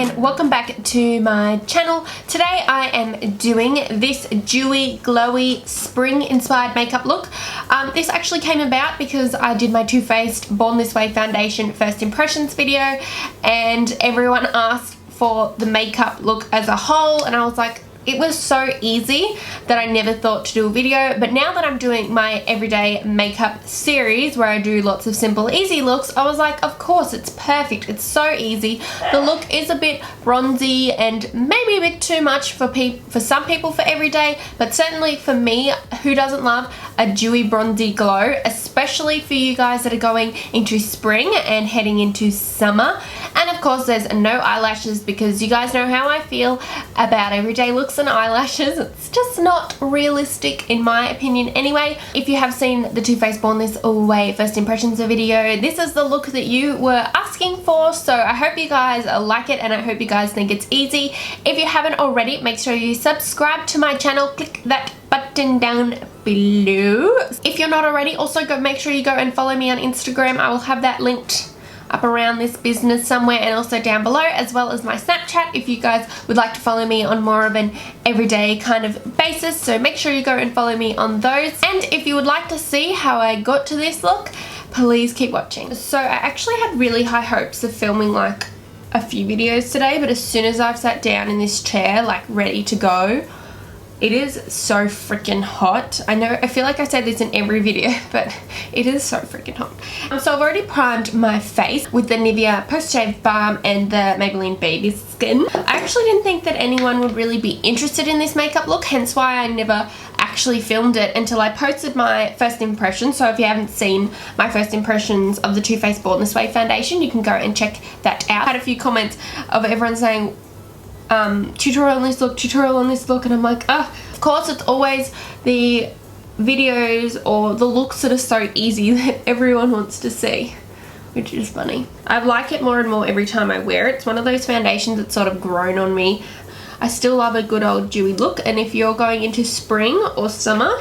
and welcome back to my channel. Today I am doing this dewy, glowy, spring inspired makeup look. This actually came about because I did my Too Faced Born This Way foundation first impressions video and everyone asked for the makeup look as a whole, and I was like, it was so easy that I never thought to do a video. But now that I'm doing my everyday makeup series where I do lots of simple easy looks, I was like, of course, it's perfect. It's so easy. The look is a bit bronzy and maybe a bit too much for some people for everyday, but certainly for me, who doesn't love a dewy bronzy glow, especially for you guys that are going into spring and heading into summer. And of course there's no eyelashes because you guys know how I feel about everyday looks and eyelashes. It's just not realistic in my opinion anyway. If you have seen the Too Faced Born This Way first impressions video, this is the look that you were asking for, so I hope you guys like it and I hope you guys think it's easy. If you haven't already, make sure you subscribe to my channel, click that button down below. If you're not already, also make sure you go and follow me on Instagram. I will have that linked up around this business somewhere and also down below, as well as my Snapchat if you guys would like to follow me on more of an everyday kind of basis. So make sure you go and follow me on those. And if you would like to see how I got to this look, please keep watching. So I actually had really high hopes of filming like a few videos today, but as soon as I've sat down in this chair like ready to go, it is so freaking hot. I know, I feel like I said this in every video, but it is so freaking hot. So I've already primed my face with the Nivea post-shave balm and the Maybelline baby skin. I actually didn't think that anyone would really be interested in this makeup look, hence why I never actually filmed it until I posted my first impressions. So if you haven't seen my first impressions of the Too Faced Born This Way foundation, you can go and check that out. I had a few comments of everyone saying, tutorial on this look, and I'm like, of course it's always the videos or the looks that are so easy that everyone wants to see, which is funny. I like it more and more every time I wear it. It's one of those foundations that's sort of grown on me. I still love a good old dewy look, and if you're going into spring or summer,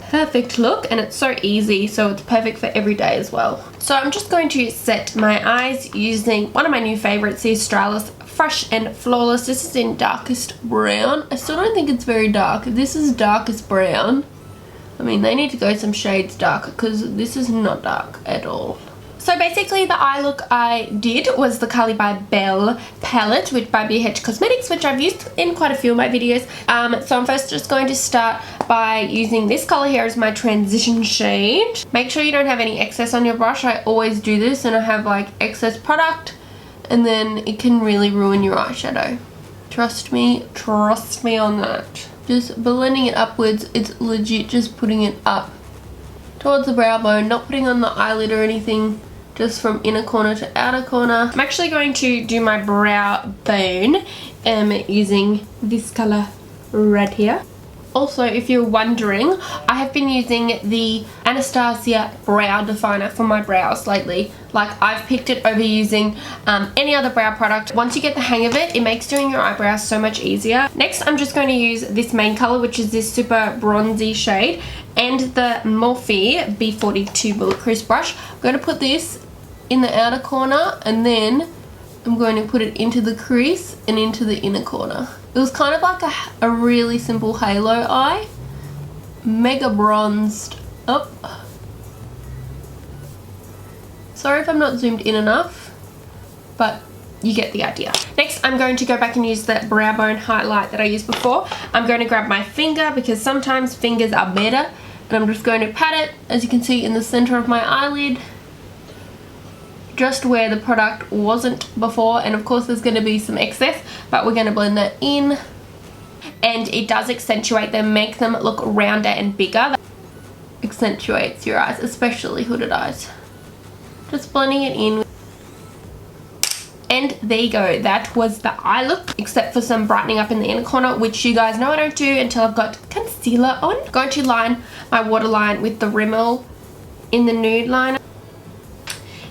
perfect look, and it's so easy, so it's perfect for every day as well. So I'm just going to set my eyes using one of my new favorites, the Australis Fresh and Flawless. This is in darkest brown. I still don't think it's very dark. This is darkest brown. I mean, they need to go some shades darker because this is not dark at all. So basically the eye look I did was the Carli by Bybel palette by Biege Cosmetics, which I've used in quite a few of my videos. So I'm first just going to start by using this color here as my transition shade. Make sure you don't have any excess on your brush. I always do this and I have like excess product, and then it can really ruin your eyeshadow. Trust me on that. Just blending it upwards, it's legit just putting it up towards the brow bone, not putting on the eyelid or anything, just from inner corner to outer corner. I'm actually going to do my brow bone using this color right here. Also, if you're wondering, I have been using the Anastasia brow definer for my brows lately. Like, I've picked it over using any other brow product. Once you get the hang of it, it makes doing your eyebrows so much easier. Next, I'm just going to use this main color, which is this super bronzy shade, and the Morphe B42 Bullet Crease brush. I'm going to put this in the outer corner, and then I'm going to put it into the crease and into the inner corner. It was kind of like a really simple halo eye, mega bronzed up. Sorry if I'm not zoomed in enough, but you get the idea. Next, I'm going to go back and use that brow bone highlight that I used before. I'm going to grab my finger because sometimes fingers are better, and I'm just going to pat it, as you can see, in the center of my eyelid, just where the product wasn't before. And of course there's going to be some excess, but we're going to blend that in, and it does accentuate them, make them look rounder and bigger. That accentuates your eyes, especially hooded eyes. Just blending it in, and there you go. That was the eye look, except for some brightening up in the inner corner, which you guys know I don't do until I've got concealer on. I'm going to line my waterline with the Rimmel in the nude liner.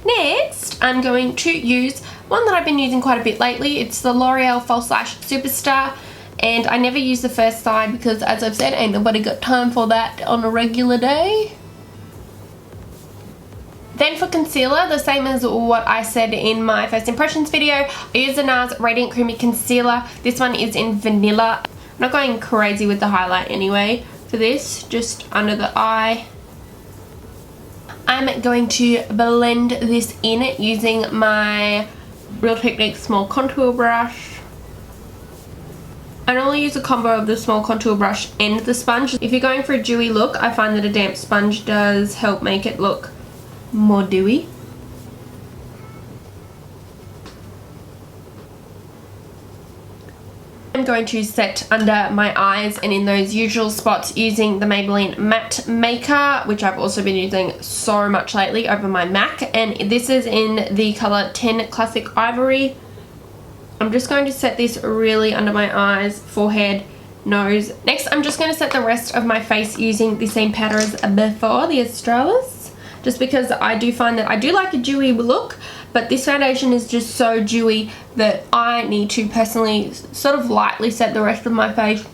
Next, I'm going to use one that I've been using quite a bit lately. It's the Loreal False Lash Superstar, and I never use the first side because, as I've said, ain't nobody got time for that on a regular day. Then for concealer, the same as what I said in my first impressions video, I use the Nars Radiant Creamy Concealer. This one is in Vanilla. I'm not going crazy with the highlight anyway for this, just under the eye. I'm going to blend this in using my Real Technique small contour brush. I normally use a combo of the small contour brush and the sponge. If you're going for a dewy look, I find that a damp sponge does help make it look more dewy. I'm going to set under my eyes and in those usual spots using the Maybelline Matte Maker, which I've also been using so much lately over my MAC, and this is in the colour 10 Classic Ivory. I'm just going to set this really under my eyes, forehead, nose. Next, I'm just going to set the rest of my face using the same powder as before, the Australis, just because I do find that I do like a dewy look, but this foundation is just so dewy that I need to personally sort of lightly set the rest of my face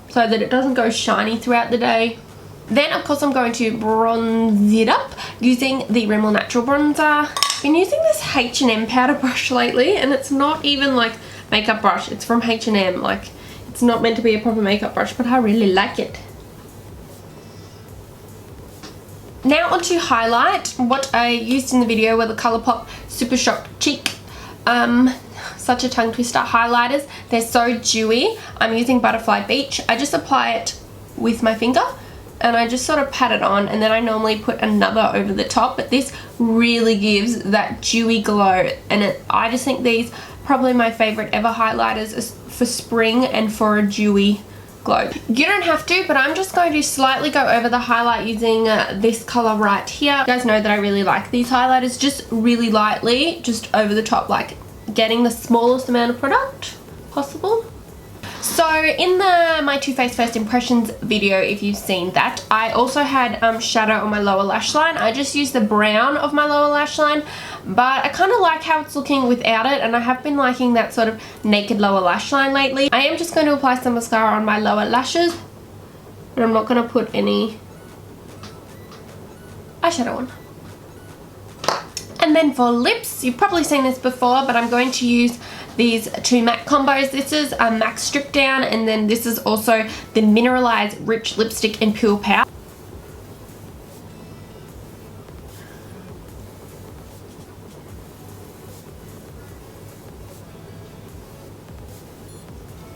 so that it doesn't go shiny throughout the day. Then, of course, I'm going to bronze it up using the Rimmel Natural Bronzer. I've been using this H&M powder brush lately, and it's not even like makeup brush. It's from H&M. Like, it's not meant to be a proper makeup brush, but I really like it. Now onto highlight. What I used in the video were the Colourpop Super Shock Cheek. Such a tongue twister highlighters. They're so dewy. I'm using Butterfly Beach. I just apply it with my finger and I just sort of pat it on, and then I normally put another over the top, but this really gives that dewy glow, and I just think these are probably my favorite ever highlighters for spring and for a dewy glow. You don't have to, but I'm just going to slightly go over the highlight using this color right here. You guys know that I really like these highlighters, just really lightly, just over the top, like getting the smallest amount of product possible. So in my Too Faced First Impressions video, if you've seen that, I also had shadow on my lower lash line. I just used the brown of my lower lash line, but I kind of like how it's looking without it, and I have been liking that sort of naked lower lash line lately. I am just going to apply some mascara on my lower lashes, but I'm not going to put any eyeshadow on. And then for lips, you've probably seen this before, but I'm going to use these two MAC combos. This is a MAC Strip Down, and then this is also the Mineralize Rich Lipstick in Pure Pout.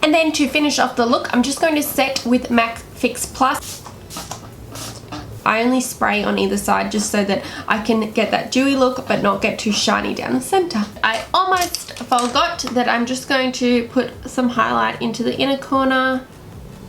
And then to finish off the look, I'm just going to set with MAC Fix Plus. I only spray on either side just so that I can get that dewy look but not get too shiny down the center. I almost forgot that I'm just going to put some highlight into the inner corner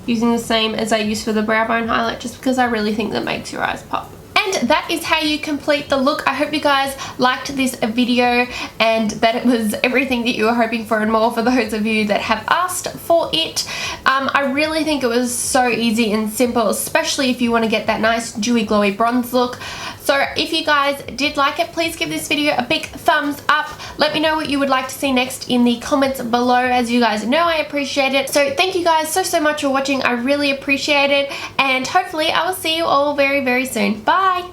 using the same as I used for the brow bone highlight, just because I really think that makes your eyes pop. And that is how you complete the look. I hope you guys liked this video and that it was everything that you were hoping for and more for those of you that have asked for it. I really think it was so easy and simple, especially if you want to get that nice dewy glowy bronze look. So if you guys did like it, please give this video a big thumbs up. Let me know what you would like to see next in the comments below. As you guys know, I appreciate it. So thank you guys so much for watching. I really appreciate it, and hopefully I will see you all very, very soon. Bye!